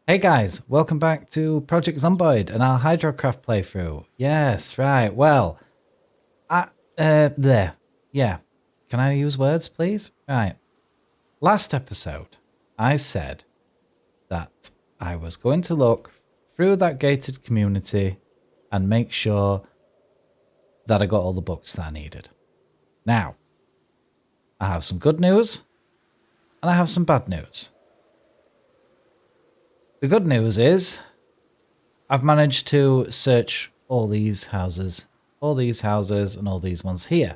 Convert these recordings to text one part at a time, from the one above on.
Hey guys, welcome back to Project Zomboid and our HydroCraft playthrough. Yes, right, well, there, yeah. Can I use words, please? Right. Last episode, I said that I was going to look through that gated community and make sure that I got all the books that I needed. Now, I have some good news and I have some bad news. The good news is I've managed to search all these houses, and all these ones here.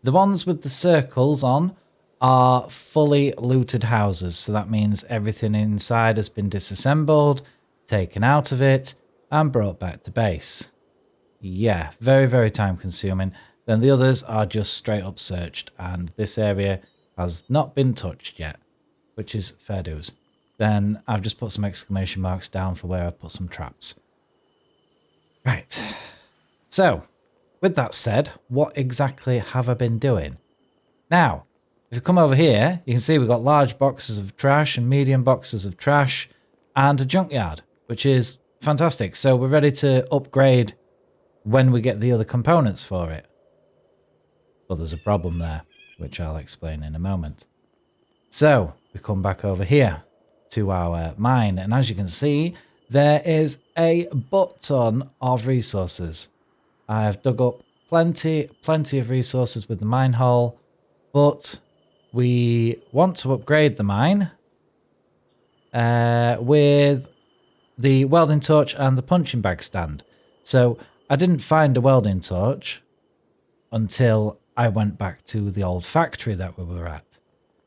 The ones with the circles on are fully looted houses. So that means everything inside has been disassembled, taken out of it, and brought back to base. Yeah, very, very time consuming. Then the others are just straight up searched, and this area has not been touched yet, which is fair dues. Then I've just put some exclamation marks down for where I've put some traps. Right. So, with that said, what exactly have I been doing? Now, if you come over here, you can see we've got large boxes of trash and medium boxes of trash and a junkyard, which is fantastic. So we're ready to upgrade when we get the other components for it. But there's a problem there, which I'll explain in a moment. So, we come back over here to our mine, and as you can see, there is a butt ton of resources. I've dug up plenty of resources with the mine hole, but we want to upgrade the mine with the welding torch and the punching bag stand. So I didn't find a welding torch until I went back to the old factory that we were at.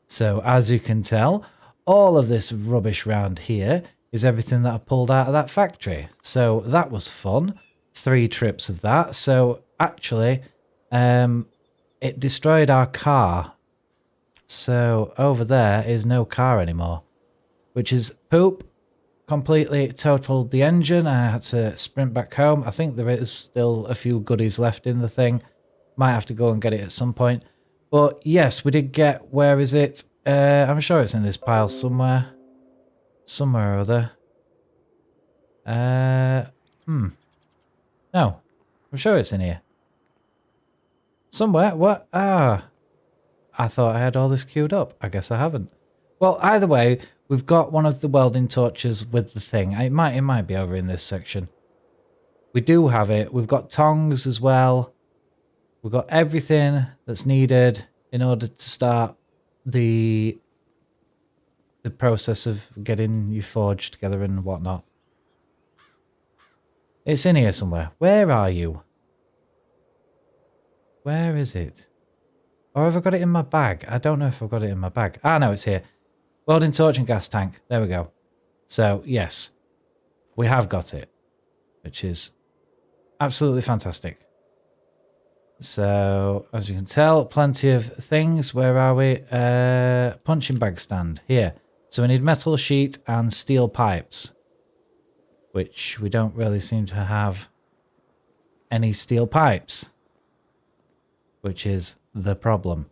So as you can tell, all of this rubbish round here is everything that I pulled out of that factory. So that was fun. 3 trips of that. So actually, it destroyed our car. So over there is no car anymore, which is poop. Completely totaled the engine. I had to sprint back home. I think there is still a few goodies left in the thing. Might have to go and get it at some point. But yes, we did get, where is it? I'm sure it's in this pile somewhere. Somewhere or other. No, I'm sure it's in here. Somewhere? What? Ah. I thought I had all this queued up. I guess I haven't. Well, either way, we've got one of the welding torches with the thing. It might be over in this section. We do have it. We've got tongs as well. We've got everything that's needed in order to start the process of getting your forge together and whatnot. It's in here somewhere. Where are you? Where is it? Or have I got it in my bag? I don't know if I've got it in my bag. Ah, no, it's here. Welding torch and gas tank. There we go. So, yes. We have got it. Which is absolutely fantastic. So, as you can tell, plenty of things. Where are we? Punching bag stand. Here. So we need metal sheet and steel pipes. Which we don't really seem to have any steel pipes. Which is the problem.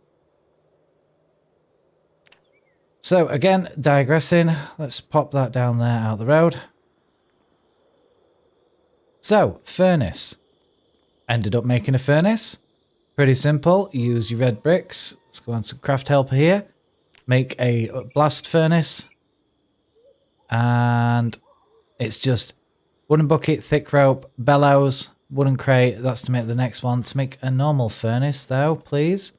So again, digressing. Let's pop that down there out the road. So, furnace. Ended up making a furnace. Pretty simple. Use your red bricks. Let's go on to craft helper here. Make a blast furnace. And it's just wooden bucket, thick rope, bellows, wooden crate. That's to make the next one. To make a normal furnace though, please.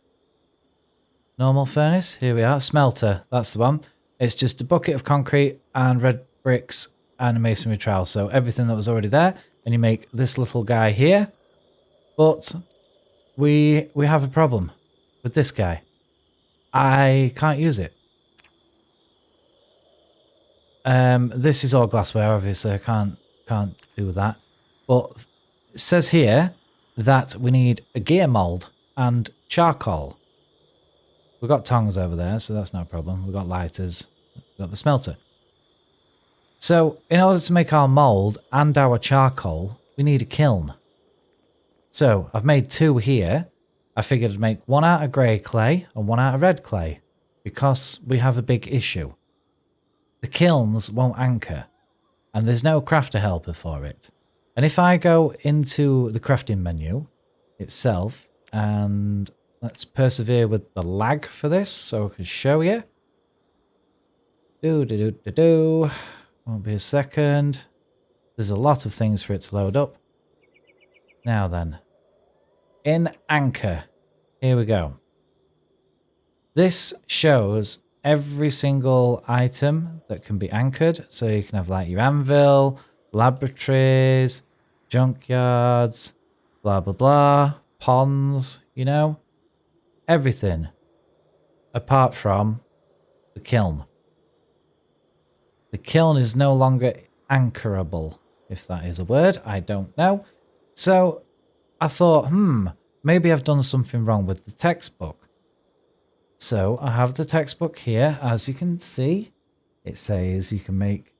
Normal furnace. Here we are. Smelter. That's the one. It's just a bucket of concrete and red bricks and a masonry trowel. So everything that was already there. And you make this little guy here. But we have a problem with this guy. I can't use it. This is all glassware, obviously. I can't do that. But it says here that we need a gear mold and charcoal. We've got tongs over there, so that's no problem. We've got lighters. We've got the smelter. So, in order to make our mold and our charcoal, we need a kiln. So, I've made 2 here. I figured I'd make one out of grey clay and one out of red clay, because we have a big issue. The kilns won't anchor. and there's no crafter helper for it. And if I go into the crafting menu itself, and let's persevere with the lag for this so I can show you. Won't be a second. There's a lot of things for it to load up. Now then, in Anchor, here we go. This shows every single item that can be anchored. So you can have like your anvil, laboratories, junkyards, blah, blah, blah, ponds, you know, everything apart from the kiln. The kiln is no longer anchorable, if that is a word. I don't know. So I thought, maybe I've done something wrong with the textbook. So I have the textbook here. As you can see, it says you can make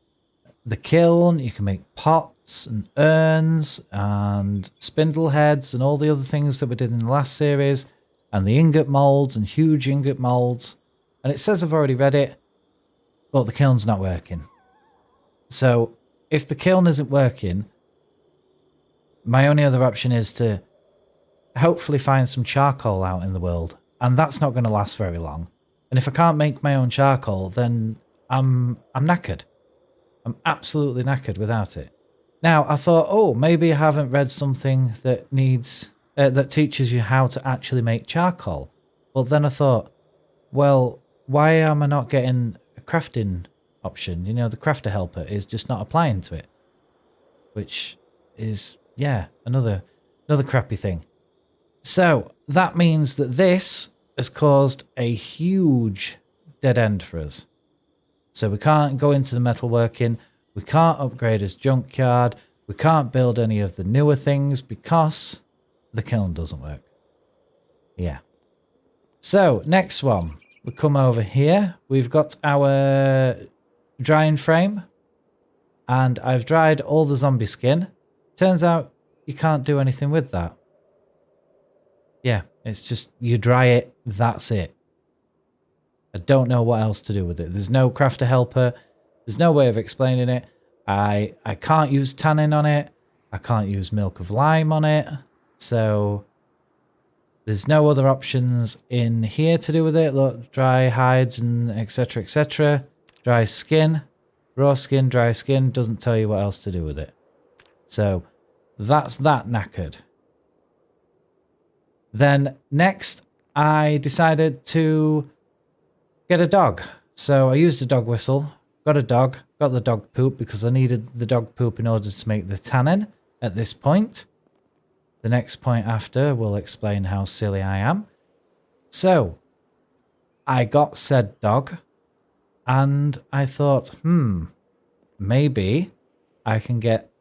the kiln, you can make pots and urns and spindle heads and all the other things that we did in the last series, and the ingot molds and huge ingot molds. And it says I've already read it, but the kiln's not working. So if the kiln isn't working, my only other option is to hopefully find some charcoal out in the world. And that's not going to last very long. And if I can't make my own charcoal, then I'm knackered. I'm absolutely knackered without it. Now, I thought, oh, maybe I haven't read something that needs that teaches you how to actually make charcoal. But then I thought, well, why am I not getting a crafting option? You know, the crafter helper is just not applying to it. Which is, yeah, another crappy thing. So that means that this has caused a huge dead end for us. So we can't go into the metalworking, we can't upgrade his junkyard, we can't build any of the newer things because the kiln doesn't work. Yeah. So next one, we come over here. We've got our drying frame, and I've dried all the zombie skin. Turns out you can't do anything with that. Yeah, it's just you dry it, that's it. I don't know what else to do with it. There's no crafter helper. There's no way of explaining it. I can't use tannin on it. I can't use milk of lime on it. So there's no other options in here to do with it. Look, dry hides and etc, etc. Dry skin, raw skin, dry skin. Doesn't tell you what else to do with it. So that's that knackered. Then next, I decided to get a dog. So I used a dog whistle, got a dog, got the dog poop because I needed the dog poop in order to make the tannin at this point. The next point after will explain how silly I am. So I got said dog and I thought, maybe I can get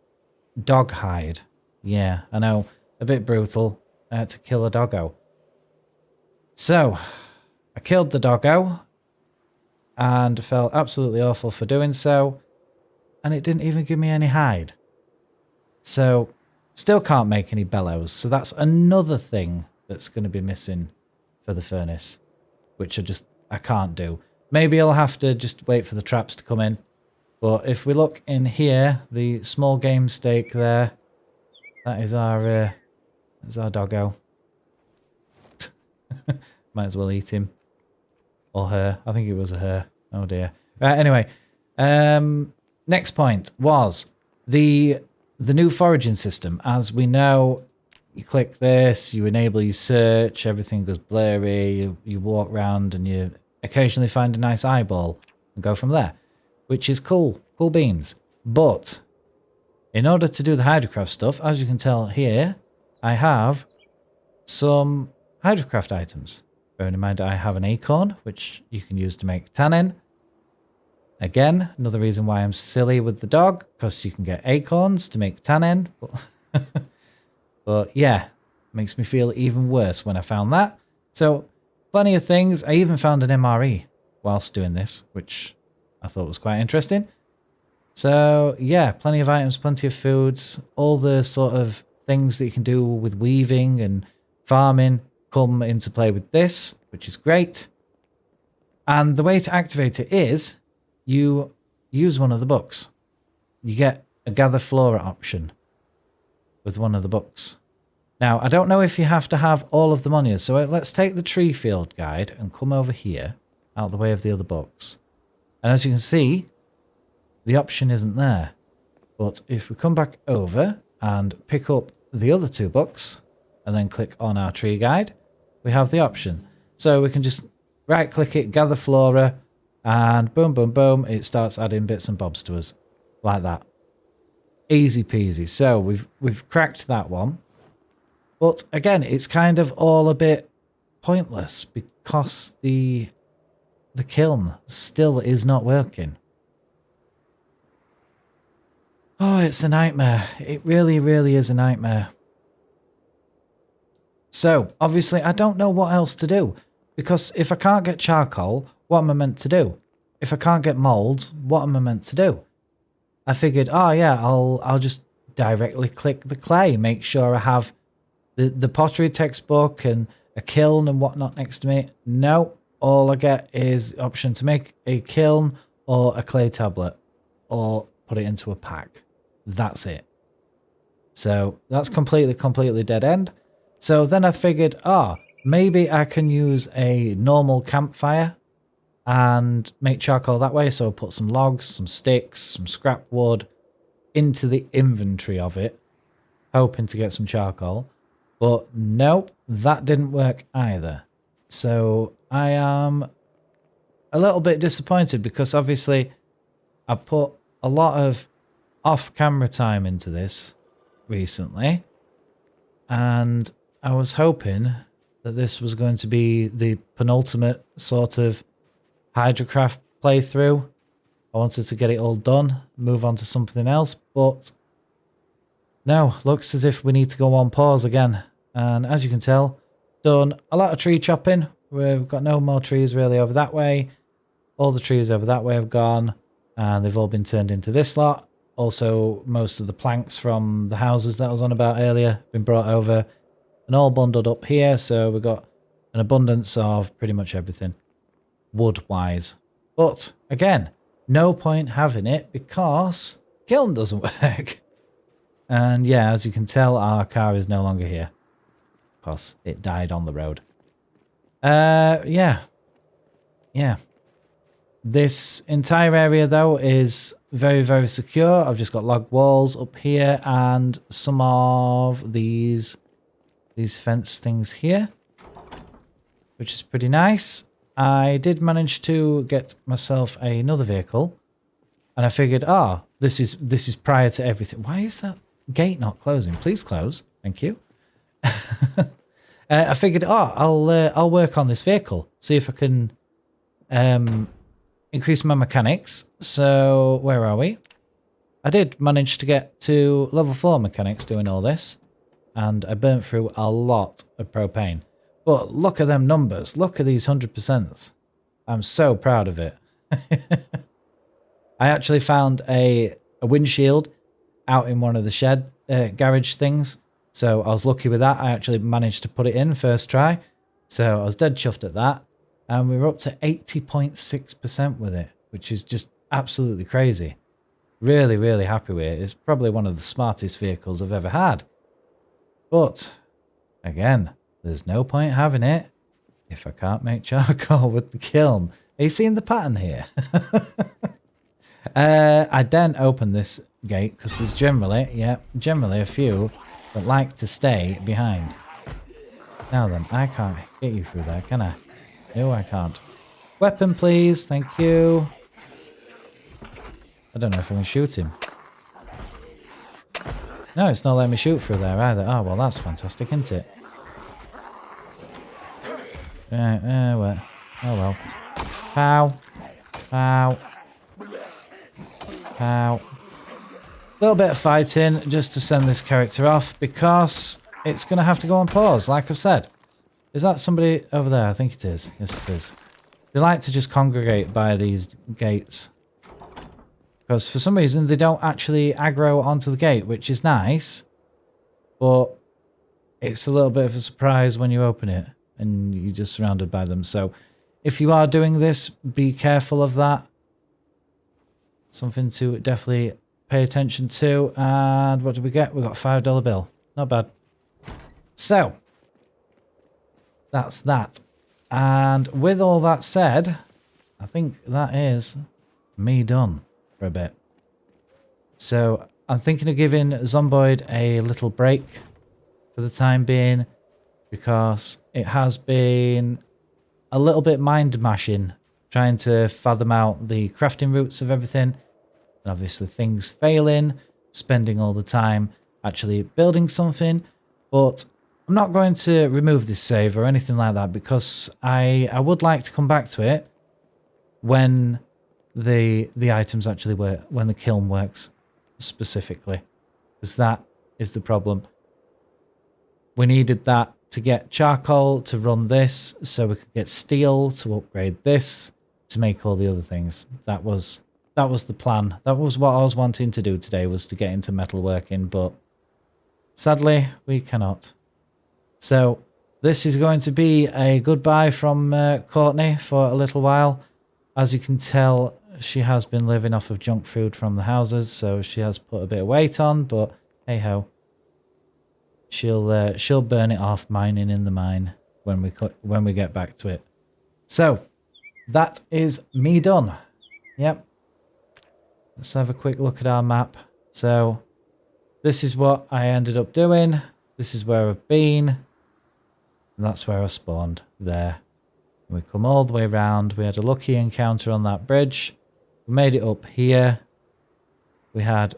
dog hide. Yeah, I know, a bit brutal. I had to kill a doggo. So, I killed the doggo and felt absolutely awful for doing so. And it didn't even give me any hide. So, still can't make any bellows. So that's another thing that's going to be missing for the furnace. Which I can't do. Maybe I'll have to just wait for the traps to come in. But if we look in here, the small game steak there, that is our doggo. Might as well eat him. Or her. I think it was a her. Oh dear. Right, anyway. Next point was the new foraging system. As we know, you click this, you enable your search, everything goes blurry, you walk around and you occasionally find a nice eyeball and go from there. Which is cool. Cool beans. But in order to do the HydroCraft stuff, as you can tell here, I have some HydroCraft items. Bearing in mind I have an acorn, which you can use to make tannin. Again, another reason why I'm silly with the dog, because you can get acorns to make tannin. But yeah, makes me feel even worse when I found that. So, plenty of things. I even found an MRE whilst doing this, which I thought was quite interesting. So, yeah, plenty of items, plenty of foods, all the sort of things that you can do with weaving and farming come into play with this, which is great. And the way to activate it is you use one of the books. you get a gather flora option with one of the books. Now, I don't know if you have to have all of them on you, so let's take the tree field guide and come over here, out the way of the other books. And as you can see, the option isn't there. But if we come back over and pick up the other two books, and then click on our tree guide, we have the option. So we can just right-click it, gather flora, and boom, boom, boom, it starts adding bits and bobs to us, like that. Easy peasy. So we've cracked that one. But again, it's kind of all a bit pointless because the kiln still is not working. Oh, it's a nightmare. It really, really is a nightmare. So, obviously, I don't know what else to do. Because if I can't get charcoal, what am I meant to do? If I can't get mould, what am I meant to do? I figured, oh yeah, I'll just directly click the clay. Make sure I have the pottery textbook and a kiln and whatnot next to me. No, all I get is the option to make a kiln or a clay tablet or put it into a pack. That's it. So that's completely dead end. So then I figured, maybe I can use a normal campfire and make charcoal that way. So I'll put some logs, some sticks, some scrap wood into the inventory of it, hoping to get some charcoal. But nope, that didn't work either. So I am a little bit disappointed because obviously I put a lot of off-camera time into this recently. And I was hoping that this was going to be the penultimate sort of HydroCraft playthrough. I wanted to get it all done, move on to something else, but no, looks as if we need to go on pause again. And as you can tell, done a lot of tree chopping. We've got no more trees really over that way. All the trees over that way have gone, and they've all been turned into this lot. Also, most of the planks from the houses that I was on about earlier been brought over and all bundled up here. So we've got an abundance of pretty much everything wood-wise. But again, no point having it because kiln doesn't work. And yeah, as you can tell, our car is no longer here because it died on the road. Yeah. This entire area though is very, very secure. I've just got log walls up here and some of these fence things here, which is pretty nice. I did manage to get myself another vehicle, and I figured, this is prior to everything. Why is that gate not closing? Please close. Thank you. I figured, I'll work on this vehicle, see if I can increase my mechanics. So where are we? I did manage to get to level 4 mechanics doing all this, and I burnt through a lot of propane. But look at them numbers. Look at these 100%. I'm so proud of it. I actually found a windshield out in one of the garage things. So I was lucky with that. I actually managed to put it in first try. So I was dead chuffed at that. And we were up to 80.6% with it, which is just absolutely crazy. Really, really happy with it. It's probably one of the smartest vehicles I've ever had. But, again, there's no point having it if I can't make charcoal with the kiln. Are you seeing the pattern here? I didn't open this gate because there's generally a few that like to stay behind. Now then, I can't get you through there, can I? No, I can't. Weapon, please. Thank you. I don't know if I can shoot him. No, it's not letting me shoot through there either. Oh, well, that's fantastic, isn't it? Well. Oh, well. Pow. Pow. Pow. A little bit of fighting just to send this character off because it's going to have to go on pause, like I've said. Is that somebody over there? I think it is. Yes, it is. They like to just congregate by these gates. Because for some reason, they don't actually aggro onto the gate, which is nice. But it's a little bit of a surprise when you open it and you're just surrounded by them. So if you are doing this, be careful of that. Something to definitely pay attention to. And what did we get? We got a $5 bill. Not bad. So, that's that. And with all that said, I think that is me done for a bit. So, I'm thinking of giving Zomboid a little break for the time being, because it has been a little bit mind mashing trying to fathom out the crafting routes of everything, and obviously things failing, spending all the time actually building something. But I'm not going to remove this save or anything like that, because I would like to come back to it when the items actually work, when the kiln works specifically, because that is the problem. We needed that to get charcoal to run this, so we could get steel to upgrade this, to make all the other things. That was the plan. That was what I was wanting to do today, was to get into metalworking, but sadly we cannot. So this is going to be a goodbye from Courtney for a little while. As you can tell, she has been living off of junk food from the houses, so she has put a bit of weight on, but hey ho. She'll burn it off mining in the mine when we get back to it. So that is me done. Yep. Let's have a quick look at our map. So this is what I ended up doing. This is where I've been. And that's where I spawned there. We come all the way around. We had a lucky encounter on that bridge. We made it up here. We had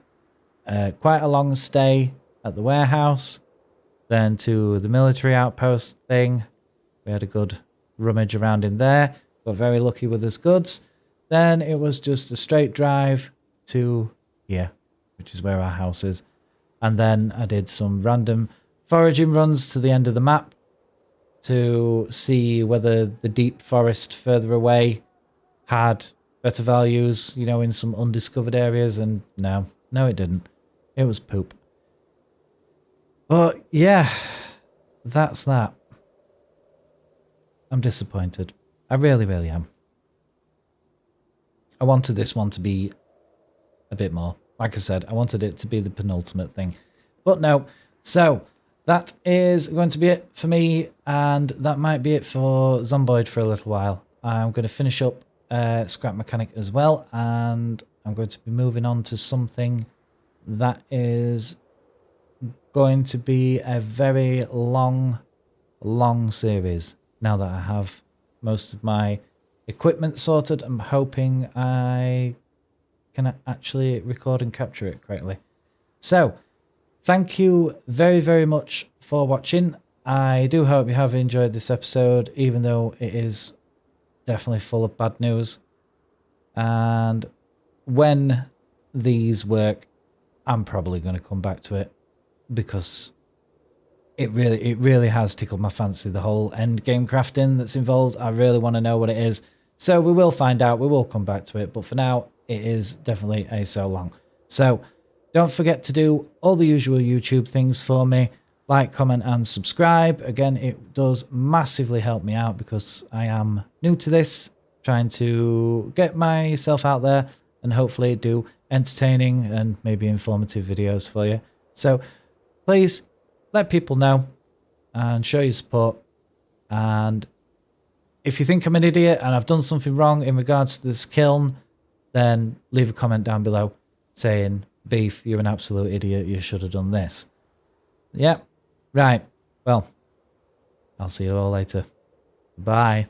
quite a long stay at the warehouse. Then to the military outpost thing. We had a good rummage around in there. Got very lucky with his goods. Then it was just a straight drive to here, which is where our house is. And then I did some random foraging runs to the end of the map to see whether the deep forest further away had better values, you know, in some undiscovered areas. And no, it didn't. It was poop. But yeah, that's that. I'm disappointed. I really, really am. I wanted this one to be a bit more. Like I said, I wanted it to be the penultimate thing. But no. So that is going to be it for me, and that might be it for Zomboid for a little while. I'm going to finish up Scrap Mechanic as well, and I'm going to be moving on to something that is going to be a very long series. Now that I have most of my equipment sorted, I'm hoping I can actually record and capture it correctly. So thank you very, very much for watching. I do hope you have enjoyed this episode, even though it is definitely full of bad news. And when these work, I'm probably going to come back to it, because it really has tickled my fancy, the whole end game crafting that's involved. I really want to know what it is. So we will find out. We will come back to it. But for now, it is definitely a so long. So don't forget to do all the usual YouTube things for me. Like, comment, and subscribe. Again, it does massively help me out, because I am new to this, trying to get myself out there and hopefully do entertaining and maybe informative videos for you. So please let people know and show your support. And if you think I'm an idiot and I've done something wrong in regards to this kiln, then leave a comment down below saying, Beef, you're an absolute idiot, you should have done this. Yeah, right. Well, I'll see you all later. Bye.